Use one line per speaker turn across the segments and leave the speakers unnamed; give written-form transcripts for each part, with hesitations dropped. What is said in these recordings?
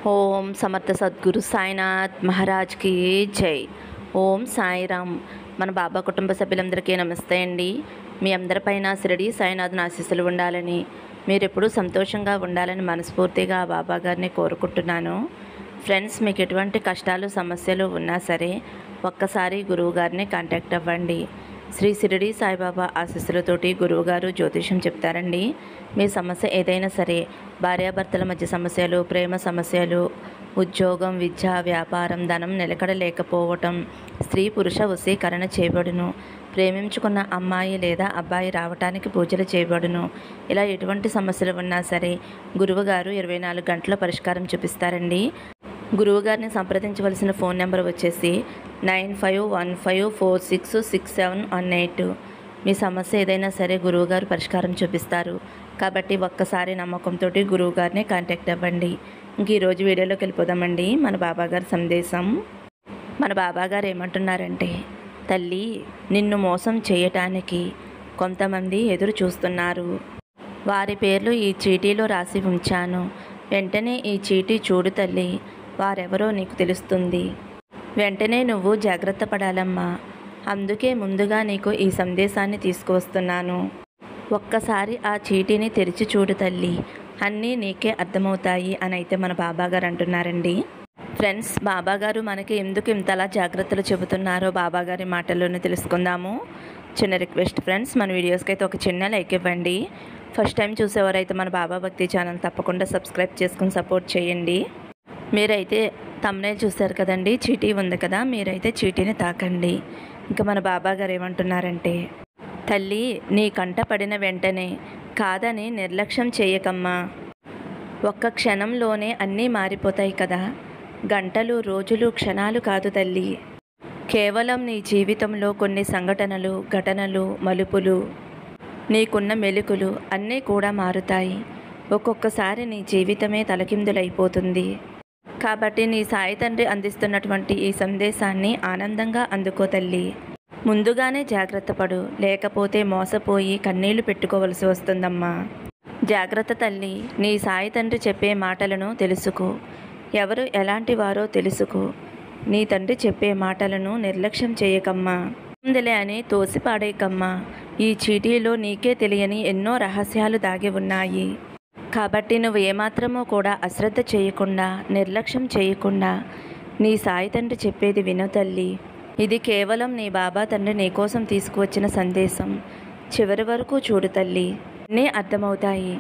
ఓం సమర్థ సద్గురు సాయినాథ్ మహారాజ్ కి జై. ఓం సాయిరామ్. మన బాబా కుటుంబ సభ్యులందరికీ నమస్తే అండి. మీ అందరిపైన షిరిడి సాయినాథ్ ఆశీస్సులు ఉండాలని, మీరు ఎప్పుడూ సంతోషంగా ఉండాలని మనస్ఫూర్తిగా బాబా గారిని కోరుకుంటున్నాను. ఫ్రెండ్స్, మీకు ఎటువంటి కష్టాలు సమస్యలు ఉన్నా సరే ఒక్కసారి గురువు గారిని కాంటాక్ట్ అవ్వండి. శ్రీ షిరిడి సాయిబాబా ఆశీస్సులతోటి గురువుగారు జ్యోతిష్యం చెప్తారండి. మీ సమస్య ఏదైనా సరే, భార్యాభర్తల మధ్య సమస్యలు, ప్రేమ సమస్యలు, ఉద్యోగం, విద్య, వ్యాపారం, ధనం నిలకడ లేకపోవటం, స్త్రీ పురుష వశీకరణ చేయబడును, ప్రేమించుకున్న అమ్మాయి లేదా అబ్బాయి రావటానికి పూజలు చేయబడును. ఇలా ఎటువంటి సమస్యలు ఉన్నా సరే గురువుగారు 24 గంటల పరిష్కారం చూపిస్తారండి. గురువుగారిని సంప్రదించవలసిన ఫోన్ నెంబర్ వచ్చేసి 9515466718. మీ సమస్య ఏదైనా సరే గురువుగారు పరిష్కారం చూపిస్తారు. కాబట్టి ఒక్కసారి నమ్మకంతో గురువుగారిని కాంటాక్ట్ అవ్వండి. ఇంక ఈరోజు వీడియోలోకి వెళ్ళిపోదామండి. మన బాబాగారి సందేశం. మన బాబాగారు ఏమంటున్నారంటే, తల్లి, నిన్ను మోసం చేయటానికి కొంతమంది ఎదురు చూస్తున్నారు. వారి పేర్లు ఈ చీటీలో రాసి ఉంచాను. వెంటనే ఈ చీటీ చూడు తల్లి. వారెవరో నీకు తెలుస్తుంది. వెంటనే నువ్వు జాగ్రత్త పడాలమ్మా. అందుకే ముందుగా నీకు ఈ సందేశాన్ని తీసుకువస్తున్నాను. ఒక్కసారి ఆ చీటీని తెరిచి చూడు తల్లి. అన్నీ నీకే అర్థమవుతాయి అని అయితే మన బాబాగారు అంటున్నారండి. ఫ్రెండ్స్, బాబాగారు మనకి ఎందుకు ఇంతలా జాగ్రత్తలు చెబుతున్నారో బాబాగారి మాటల్లోనే తెలుసుకుందాము. చిన్న రిక్వెస్ట్ ఫ్రెండ్స్, మన వీడియోస్కి అయితే ఒక చిన్న లైక్ ఇవ్వండి. ఫస్ట్ టైం చూసేవారైతే మన బాబా భక్తి ఛానల్ తప్పకుండా సబ్స్క్రైబ్ చేసుకుని సపోర్ట్ చేయండి. మీరైతే థంబ్నెయిల్ చూశారు కదండి, చీటీ ఉంది కదా, మీరైతే చీటీని తాకండి. ఇంకా మన బాబాగారు ఏమంటున్నారంటే, తల్లి, నీ కంట పడిన వెంటనే కాదని నిర్లక్ష్యం చేయకమ్మా. ఒక్క క్షణంలోనే అన్నీ మారిపోతాయి కదా. గంటలు, రోజులు, క్షణాలు కాదు తల్లి. కేవలం నీ జీవితంలో కొన్ని సంఘటనలు, ఘటనలు, మలుపులు, నీకున్న మెలుకులు అన్నీ కూడా మారుతాయి. ఒక్కొక్కసారి నీ జీవితమే తలకిందులైపోతుంది. కాబట్టి నీ సాయి తండ్రి అందిస్తున్నటువంటి ఈ సందేశాన్ని ఆనందంగా అందుకో తల్లి. ముందుగానే జాగ్రత్త పడు, లేకపోతే మోసపోయి కన్నీళ్లు పెట్టుకోవలసి వస్తుందమ్మా. జాగ్రత్త తల్లి. నీ సాయి తండ్రి చెప్పే మాటలను తెలుసుకో. ఎవరు ఎలాంటి వారో తెలుసుకో. నీ తండ్రి చెప్పే మాటలను నిర్లక్ష్యం చేయకమ్మా. ఉందిలే అని తోసిపాడేయకమ్మా. ఈ చీటీలో నీకే తెలియని ఎన్నో రహస్యాలు దాగి ఉన్నాయి. కాబట్టి నువ్వు ఏమాత్రమో కూడా అశ్రద్ధ చేయకుండా, నిర్లక్ష్యం చేయకుండా నీ సాయి తండ్రి చెప్పేది విను తల్లి. ఇది కేవలం నీ బాబా తండ్రి నీకోసం తీసుకువచ్చిన సందేశం. చివరి వరకు చూడు తల్లి, అన్నీ అర్థమవుతాయి.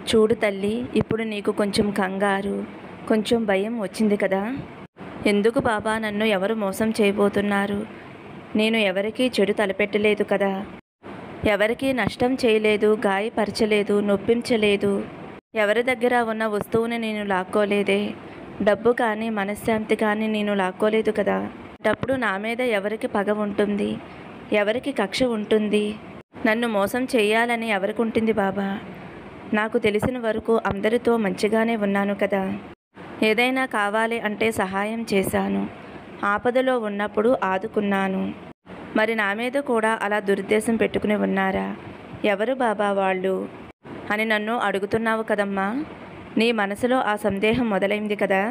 చూడు తల్లి, ఇప్పుడు నీకు కొంచెం కంగారు, కొంచెం భయం వచ్చింది కదా. ఎందుకు బాబా, నన్ను ఎవరు మోసం చేయబోతున్నారు? నేను ఎవరికీ చెడు తలపెట్టలేదు కదా, ఎవరికీ నష్టం చేయలేదు, గాయపరచలేదు, నొప్పించలేదు, ఎవరి దగ్గర ఉన్న వస్తువుని నేను లాక్కోలేదే, డబ్బు కానీ మనశ్శాంతి కానీ నేను లాక్కోలేదు కదా. అప్పుడు నా మీద ఎవరికి పగ ఉంటుంది, ఎవరికి కక్ష ఉంటుంది? నన్ను మోసం చేయాలని ఎవరికి ఉంటుంది బాబా? నాకు తెలిసిన వరకు అందరితో మంచిగానే ఉన్నాను కదా. ఏదైనా కావాలి అంటే సహాయం చేశాను, ఆపదలో ఉన్నప్పుడు ఆదుకున్నాను. మరి నా మీద కూడా అలా దురుద్దేశం పెట్టుకుని ఉన్నారా? ఎవరు బాబా వాళ్ళు అని నన్ను అడుగుతున్నావు కదమ్మా. నీ మనసులో ఆ సందేహం మొదలైంది కదా.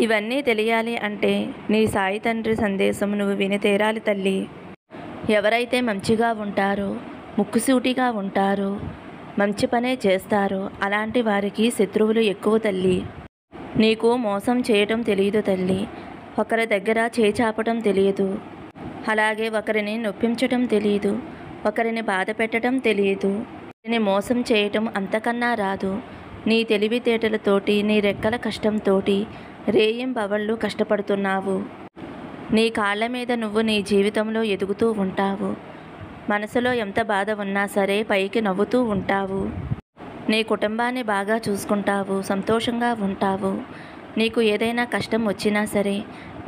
ఇవన్నీ తెలియాలి అంటే నీ సాయి తండ్రి సందేశం నువ్వు విని తీరాలి తల్లి. ఎవరైతే మంచిగా ఉంటారో, ముక్కుసూటిగా ఉంటారో, మంచి పనే చేస్తారో అలాంటి వారికి శత్రువులు ఎక్కువ తల్లి. నీకు మోసం చేయటం తెలియదు తల్లి. ఒకరి దగ్గర చేచాపటం తెలియదు, అలాగే ఒకరిని నొప్పించటం తెలియదు, ఒకరిని బాధ పెట్టడం తెలియదు, ఒకరిని మోసం చేయటం అంతకన్నా రాదు. నీ తెలివితేటలతోటి, నీ రెక్కల కష్టంతోటి రేయింబవళ్ళు కష్టపడుతున్నావు. నీ కాళ్ళ మీద నువ్వు నీ జీవితంలో ఎదుగుతూ ఉంటావు. మనసులో ఎంత బాధ ఉన్నా సరే పైకి నవ్వుతూ ఉంటావు. నీ కుటుంబాన్ని బాగా చూసుకుంటావు, సంతోషంగా ఉంటావు. నీకు ఏదైనా కష్టం వచ్చినా సరే,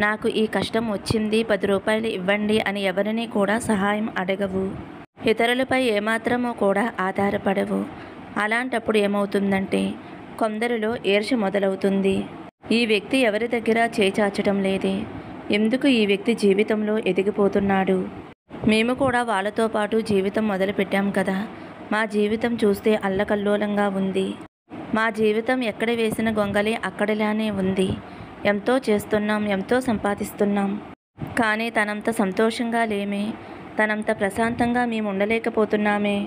నాకు ఈ కష్టం వచ్చింది, 10 రూపాయలు ఇవ్వండి అని ఎవరిని కూడా సహాయం అడగవు. ఇతరులపై ఏమాత్రమో కూడా ఆధారపడవు. అలాంటప్పుడు ఏమవుతుందంటే కొందరిలో ఈర్ష్య మొదలవుతుంది. ఈ వ్యక్తి ఎవరి దగ్గర చేచాచటం లేదే, ఎందుకు ఈ వ్యక్తి జీవితంలో ఎదిగిపోతున్నాడు? మేము కూడా వాళ్ళతో పాటు జీవితం మొదలుపెట్టాం కదా, మా జీవితం చూస్తే అల్లకల్లోలంగా ఉంది. మా జీవితం ఎక్కడ వేసిన గొంగలి అక్కడిలానే ఉంది. ఎంతో చేస్తున్నాం, ఎంతో సంపాదిస్తున్నాం, కానీ తనంత సంతోషంగా లేమే, తనంత ప్రశాంతంగా మేము ఉండలేకపోతున్నామే.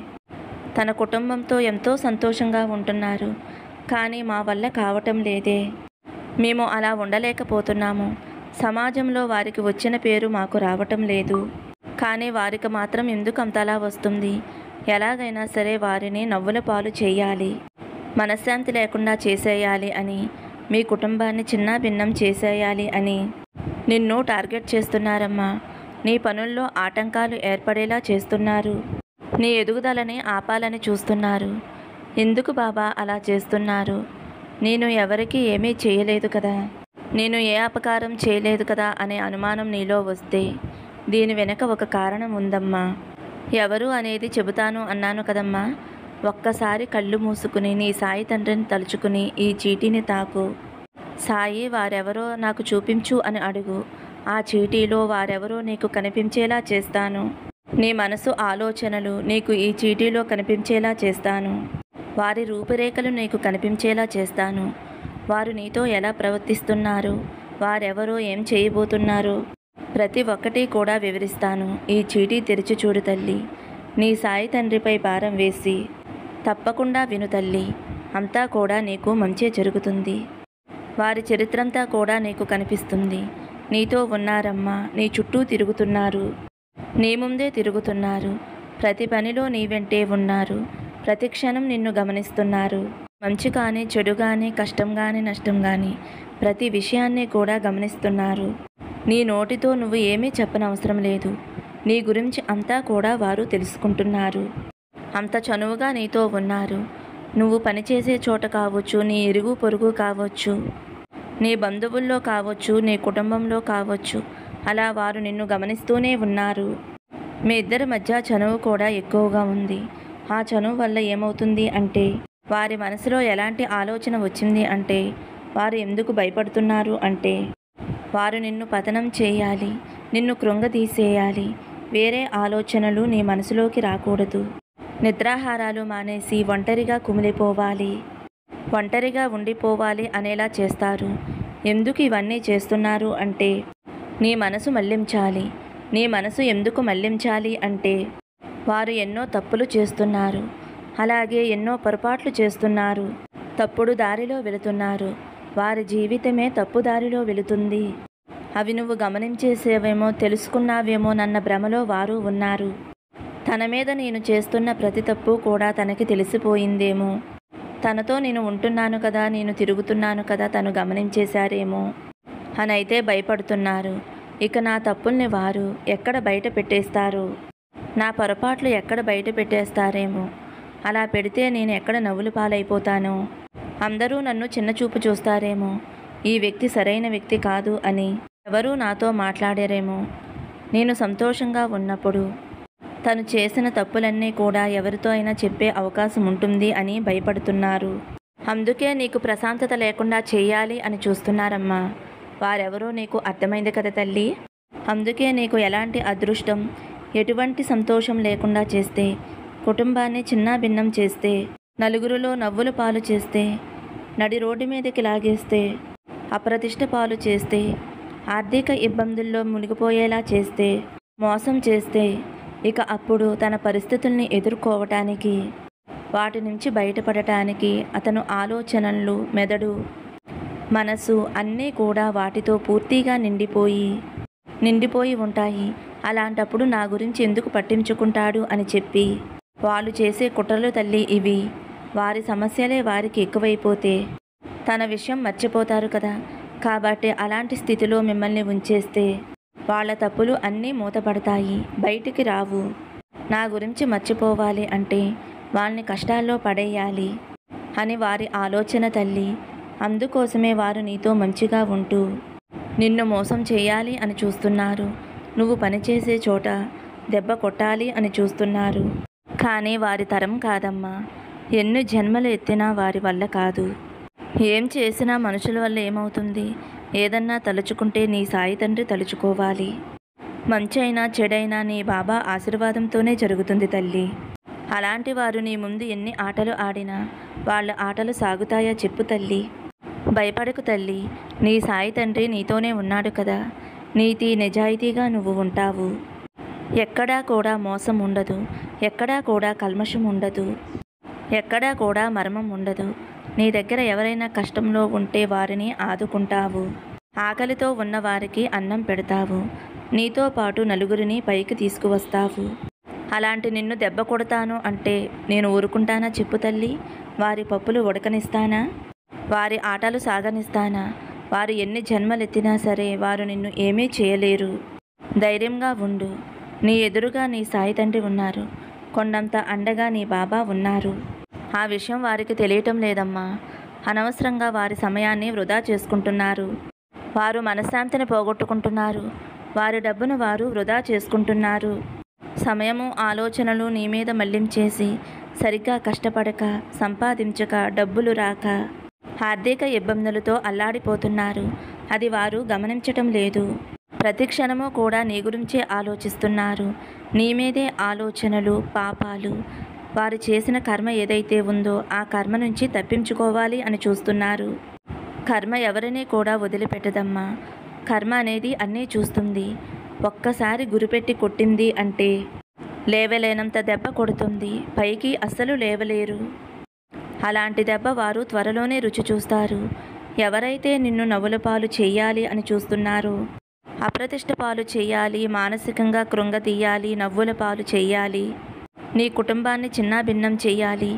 తన కుటుంబంతో ఎంతో సంతోషంగా ఉంటున్నారు, కానీ మా వల్ల కావటం లేదే. మేము అలా ఉండలేకపోతున్నాము. సమాజంలో వారికి వచ్చిన పేరు మాకు రావటం లేదు, కానీ వారికి మాత్రం ఎందుకు అంతలా వస్తుంది? ఎలాగైనా సరే వారిని నవ్వుల పాలు చేయాలి, మనశ్శాంతి లేకుండా చేసేయాలి అని, మీ కుటుంబాన్ని చిన్నాభిన్నం చేసేయాలి అని నిన్ను టార్గెట్ చేస్తున్నారమ్మా. నీ పనుల్లో ఆటంకాలు ఏర్పడేలా చేస్తున్నారు. నీ ఎదుగుదలని ఆపాలని చూస్తున్నారు. ఎందుకు బాబా అలా చేస్తున్నారు? నేను ఎవరికి ఏమీ చేయలేదు కదా, నేను ఏ అపకారం చేయలేదు కదా అనే అనుమానం నీలో వస్తే దీని వెనక ఒక కారణం ఉందమ్మా. ఎవరు అనేది చెబుతాను అన్నాను కదమ్మా. ఒక్కసారి కళ్ళు మూసుకుని నీ సాయి తండ్రిని తలుచుకుని ఈ చీటీని తాకు. సాయి వారెవరో నాకు చూపించు అని అడుగు. ఆ చీటీలో వారెవరో నీకు కనిపించేలా చేస్తాను. నీ మనసు ఆలోచనలు నీకు ఈ చీటీలో కనిపించేలా చేస్తాను. వారి రూపురేఖలు నీకు కనిపించేలా చేస్తాను. వారు నీతో ఎలా ప్రవర్తిస్తున్నారు, వారెవరో ఏం చేయబోతున్నారు, ప్రతి ఒక్కటి కూడా వివరిస్తాను. ఈ చీటీ తెరిచి చూడు తల్లి. నీ సాయి తండ్రిపై భారం వేసి తప్పకుండా విను తల్లి. అంతా కూడా నీకు మంచే జరుగుతుంది. వారి చరిత్రంతా కూడా నీకు కనిపిస్తుంది. నీతో ఉన్నారమ్మా, నీ చుట్టూ తిరుగుతున్నారు, నీ ముందే తిరుగుతున్నారు, ప్రతి పనిలో నీ వెంటే ఉన్నారు, ప్రతి క్షణం నిన్ను గమనిస్తున్నారు. మంచి కానీ చెడు కానీ కష్టం కానీ నష్టం కానీ ప్రతి విషయాన్ని కూడా గమనిస్తున్నారు. నీ నోటితో నువ్వు ఏమీ చెప్పనవసరం లేదు. నీ గురించి అంతా కూడా వారు తెలుసుకుంటున్నారు. అంత చనువుగా నీతో ఉన్నారు. నువ్వు పనిచేసే చోట కావచ్చు, నీ ఇరుగు పొరుగు కావచ్చు, నీ బంధువుల్లో కావచ్చు, నీ కుటుంబంలో కావచ్చు, అలా వారు నిన్ను గమనిస్తూనే ఉన్నారు. మీ ఇద్దరి మధ్య చనువు కూడా ఎక్కువగా ఉంది. ఆ చనువు వల్ల ఏమవుతుంది అంటే వారి మనసులో ఎలాంటి ఆలోచన వచ్చింది అంటే, వారు ఎందుకు భయపడుతున్నారు అంటే, వారు నిన్ను పతనం చేయాలి, నిన్ను కృంగతీసేయాలి. వేరే ఆలోచనలు నీ మనసులోకి రాకూడదు. నిద్రాహారాలు మానేసి ఒంటరిగా కుమిలిపోవాలి, ఒంటరిగా ఉండిపోవాలి అనేలా చేస్తారు. ఎందుకు ఇవన్నీ చేస్తున్నారు అంటే, నీ మనసు మళ్లించాలి. నీ మనసు ఎందుకు మళ్లించాలి అంటే, వారు ఎన్నో తప్పులు చేస్తున్నారు, అలాగే ఎన్నో పొరపాట్లు చేస్తున్నారు, తప్పుడు దారిలో వెళుతున్నారు. వారి జీవితమే తప్పు దారిలో వెళుతుంది. అవి నువ్వు గమనించేసేవేమో, తెలుసుకున్నావేమో నన్న భ్రమలో వారు ఉన్నారు. తన మీద నేను చేస్తున్న ప్రతి తప్పు కూడా తనకి తెలిసిపోయిందేమో, తనతో నేను ఉంటున్నాను కదా, నేను తిరుగుతున్నాను కదా, తను గమనించేశారేమో అనైతే భయపడుతున్నారు. ఇక నా తప్పుల్ని వారు ఎక్కడ బయట పెట్టేస్తారు, నా పొరపాట్లు ఎక్కడ బయట పెట్టేస్తారేమో, అలా పెడితే నేను ఎక్కడ నవ్వులు పాలైపోతానో, అందరూ నన్ను చిన్నచూపు చూస్తారేమో, ఈ వ్యక్తి సరైన వ్యక్తి కాదు అని ఎవరూ నాతో మాట్లాడారేమో. నేను సంతోషంగా ఉన్నప్పుడు తను చేసిన తప్పులన్నీ కూడా ఎవరితో అయినా చెప్పే అవకాశం ఉంటుంది అని భయపడుతున్నారు. అందుకే నీకు ప్రశాంతత లేకుండా చేయాలి అని చూస్తున్నారమ్మా. వారెవరో నీకు అర్థమైంది కదా తల్లి. అందుకే నీకు ఎలాంటి అదృష్టం, ఎటువంటి సంతోషం లేకుండా చేస్తే, కుటుంబాన్ని చిన్నాభిన్నం చేస్తే, నలుగురిలో నవ్వుల పాలు చేస్తే, నడి రోడ్డు మీదకి లాగేస్తే, అప్రతిష్ట పాలు చేస్తే, ఆర్థిక ఇబ్బందుల్లో మునిగిపోయేలా చేస్తే, మోసం చేస్తే, ఇక అప్పుడు తన పరిస్థితుల్ని ఎదుర్కోవటానికి, వాటి నుంచి బయటపడటానికి అతను ఆలోచనలు, మెదడు, మనసు అన్నీ కూడా వాటితో పూర్తిగా నిండిపోయి ఉంటాయి. అలాంటప్పుడు నా గురించి ఎందుకు పట్టించుకుంటాడు అని చెప్పి వాళ్ళు చేసే కుట్రలు తల్లి ఇవి. వారి సమస్యలే వారికి ఎక్కువైపోతే తన విషయం మర్చిపోతారు కదా. కాబట్టి అలాంటి స్థితిలో మిమ్మల్ని ఉంచేస్తే వాళ్ళ తప్పులు అన్నీ మూతపడతాయి, బయటికి రావు. నా గురించి మర్చిపోవాలి అంటే వాళ్ళని కష్టాల్లో పడేయాలి అని వారి ఆలోచన తల్లి. అందుకోసమే వారు నీతో మంచిగా ఉంటూ నిన్ను మోసం చేయాలి అని చూస్తున్నారు. నువ్వు పనిచేసే చోట దెబ్బ కొట్టాలి అని చూస్తున్నారు. కానీ వారి తరం కాదమ్మా. ఎన్ని జన్మలు ఎత్తినా వారి వల్ల కాదు. ఏం చేసినా మనుషుల వల్ల ఏమవుతుంది? ఏదన్నా తలుచుకుంటే నీ సాయి తండ్రి తలుచుకోవాలి. మంచైనా చెడైనా నీ బాబా ఆశీర్వాదంతోనే జరుగుతుంది తల్లి. అలాంటి వారు నీ ముందు ఎన్ని ఆటలు ఆడినా వాళ్ళ ఆటలు సాగుతాయా చెప్పు తల్లి. భయపడకు తల్లి, నీ సాయి తండ్రి నీతోనే ఉన్నాడు కదా. నీతి నిజాయితీగా నువ్వు ఉంటావు. ఎక్కడా కూడా మోసం ఉండదు, ఎక్కడా కూడా కల్మషం ఉండదు, ఎక్కడా కూడా మర్మం ఉండదు. నీ దగ్గర ఎవరైనా కష్టంలో ఉంటే వారిని ఆదుకుంటావు. ఆకలితో ఉన్నవారికి అన్నం పెడతావు. నీతో పాటు నలుగురిని పైకి తీసుకువస్తావు. అలాంటి నిన్ను దెబ్బ కొడతాను అంటే నేను ఊరుకుంటానా చెప్పు తల్లి. వారి పప్పులు ఉడకనిస్తానా? వారి ఆటలు సాగనిస్తానా? వారు ఎన్ని జన్మలెత్తినా సరే వారు నిన్ను ఏమీ చేయలేరు. ధైర్యంగా ఉండు. నీ ఎదురుగా నీ సాయి తండ్రి ఉన్నారు. కొండంత అండగా నీ బాబా ఉన్నారు. ఆ విషయం వారికి తెలియటం లేదమ్మా. అనవసరంగా వారి సమయాన్ని వృధా చేసుకుంటున్నారు. వారు మనశ్శాంతిని పోగొట్టుకుంటున్నారు. వారి డబ్బును వారు వృధా చేసుకుంటున్నారు. సమయము ఆలోచనలు నీ మీద మళ్లించేసి సరిగ్గా కష్టపడక సంపాదించక డబ్బులు రాక ఆర్థిక ఇబ్బందులతో అల్లాడిపోతున్నారు. అది వారు గమనించటం లేదు. ప్రతి క్షణము కూడా నీ గురించే ఆలోచిస్తున్నారు. నీ మీదే ఆలోచనలు, పాపాలు. వారు చేసిన కర్మ ఏదైతే ఉందో ఆ కర్మ నుంచి తప్పించుకోవాలి అని చూస్తున్నారు. కర్మ ఎవరిని కూడా వదిలిపెట్టదమ్మా. కర్మ అనేది అన్నీ చూస్తుంది. ఒక్కసారి గురిపెట్టి కొట్టింది అంటే లేవలేనంత దెబ్బ కొడుతుంది. పైకి అస్సలు లేవలేరు. అలాంటి దెబ్బ వారు త్వరలోనే రుచి చూస్తారు. ఎవరైతే నిన్ను నవ్వుల పాలు చేయాలి అని చూస్తున్నారో, అప్రతిష్ట పాలు చేయాలి, మానసికంగా కృంగతీయాలి, నవ్వుల పాలు చేయాలి, నీ కుటుంబాన్ని చిన్నాభిన్నం చేయాలి,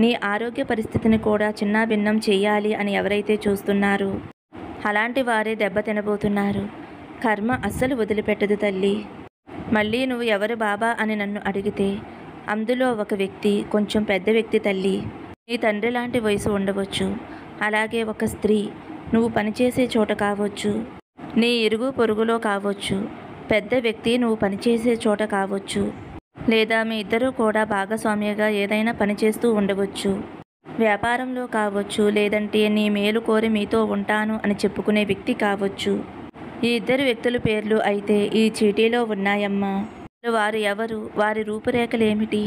నీ ఆరోగ్య పరిస్థితిని కూడా చిన్నాభిన్నం చేయాలి అని ఎవరైతే చూస్తున్నారో అలాంటి వారే దెబ్బ తినబోతున్నారు. కర్మ అస్సలు వదిలిపెట్టదు తల్లి. మళ్ళీ నువ్వు ఎవరు బాబా అని నన్ను అడిగితే అందులో ఒక వ్యక్తి కొంచెం పెద్ద వ్యక్తి తల్లి. నీ తండ్రి లాంటి వయసు ఉండవచ్చు. అలాగే ఒక స్త్రీ నువ్వు పనిచేసే చోట కావచ్చు, నీ ఇరుగు పొరుగులో కావచ్చు. పెద్ద వ్యక్తి నువ్వు పనిచేసే చోట కావచ్చు, లేదా మీ ఇద్దరూ కూడా భాగస్వామ్యంగా ఏదైనా పనిచేస్తూ ఉండవచ్చు. వ్యాపారంలో కావచ్చు, లేదంటే నీ మేలు కోరి మీతో ఉంటాను అని చెప్పుకునే వ్యక్తి కావచ్చు. ఈ ఇద్దరు వ్యక్తుల పేర్లు అయితే ఈ చీటీలో ఉన్నాయమ్మా. వారు ఎవరు, వారి రూపురేఖలేమిటి?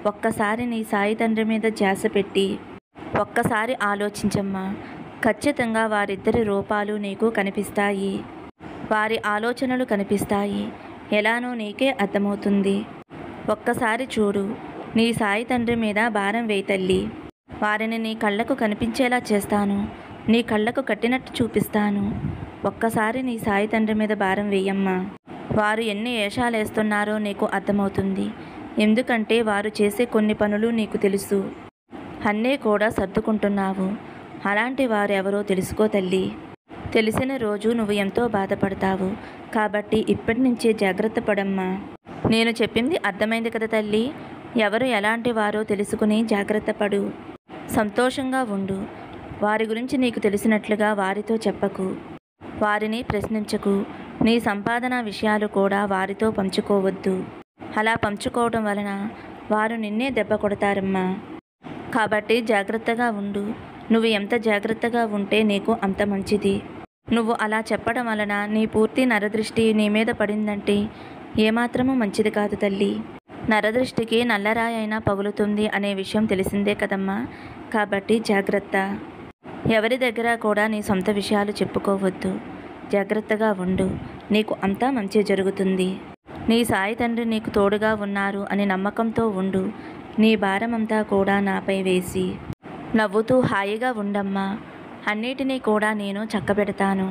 ఒక్కసారి నీ సాయి తండ్రి మీద ధ్యాస పెట్టి ఒక్కసారి ఆలోచించమ్మా. ఖచ్చితంగా వారిద్దరి రూపాలు నీకు కనిపిస్తాయి. వారి ఆలోచనలు కనిపిస్తాయి. ఎలానో నీకే అర్థమవుతుంది. ఒక్కసారి చూడు. నీ సాయి తండ్రి మీద భారం వేయి తల్లి. వారిని నీ కళ్ళకు కనిపించేలా చేస్తాను. నీ కళ్ళకు కట్టినట్టు చూపిస్తాను. ఒక్కసారి నీ సాయి తండ్రి మీద భారం వేయమ్మా. వారు ఎన్ని ఏషాలేస్తున్నారో నీకు అర్థమవుతుంది. ఎందుకంటే వారు చేసే కొన్ని పనులు నీకు తెలుసు. అన్నీ కూడా సర్దుకుంటున్నావు. అలాంటి వారు ఎవరో తెలుసుకో తల్లి. తెలిసిన రోజు నువ్వు ఎంతో బాధపడతావు. కాబట్టి ఇప్పటి నుంచే జాగ్రత్త పడమ్మా. నేను చెప్పింది అర్థమైంది కదా తల్లి. ఎవరు ఎలాంటి వారో తెలుసుకుని జాగ్రత్త పడు. సంతోషంగా ఉండు. వారి గురించి నీకు తెలిసినట్లుగా వారితో చెప్పకు. వారిని ప్రశ్నించకు. నీ సంపాదన విషయాలు కూడా వారితో పంచుకోవద్దు. అలా పంచుకోవడం వలన వారు నిన్నే దెబ్బ కొడతారమ్మా. కాబట్టి జాగ్రత్తగా ఉండు. నువ్వు ఎంత జాగ్రత్తగా ఉంటే నీకు అంత మంచిది. నువ్వు అలా చెప్పడం వలన నీ పూర్తి నరదృష్టి నీ మీద పడిందంటే ఏమాత్రమూ మంచిది కాదు తల్లి. నరదృష్టికి నల్లరాయి అయినా పగులుతుంది అనే విషయం తెలిసిందే కదమ్మా. కాబట్టి జాగ్రత్త. ఎవరి దగ్గర కూడా నీ సొంత విషయాలు చెప్పుకోవద్దు. జాగ్రత్తగా ఉండు. నీకు అంతా మంచి జరుగుతుంది. నీ సాయి తండ్రి నీకు తోడుగా ఉన్నారు అని నమ్మకంతో ఉండు. నీ భారమంతా కూడా నాపై వేసి నవ్వుతూ హాయిగా ఉండమ్మా. అన్నిటినీ కూడా నేను చక్కబెడతాను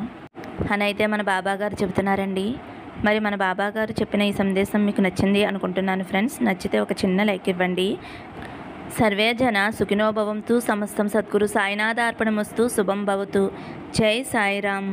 అని అయితే మన బాబాగారు చెబుతున్నారండి. మరి మన బాబాగారు చెప్పిన ఈ సందేశం మీకు నచ్చింది అనుకుంటున్నాను ఫ్రెండ్స్. నచ్చితే ఒక చిన్న లైక్ ఇవ్వండి. సర్వే జన సుఖినో భవంతు. సమస్తం సద్గురు సాయినాథార్పణమస్తు. శుభం భవతు. జై సాయిరామ్.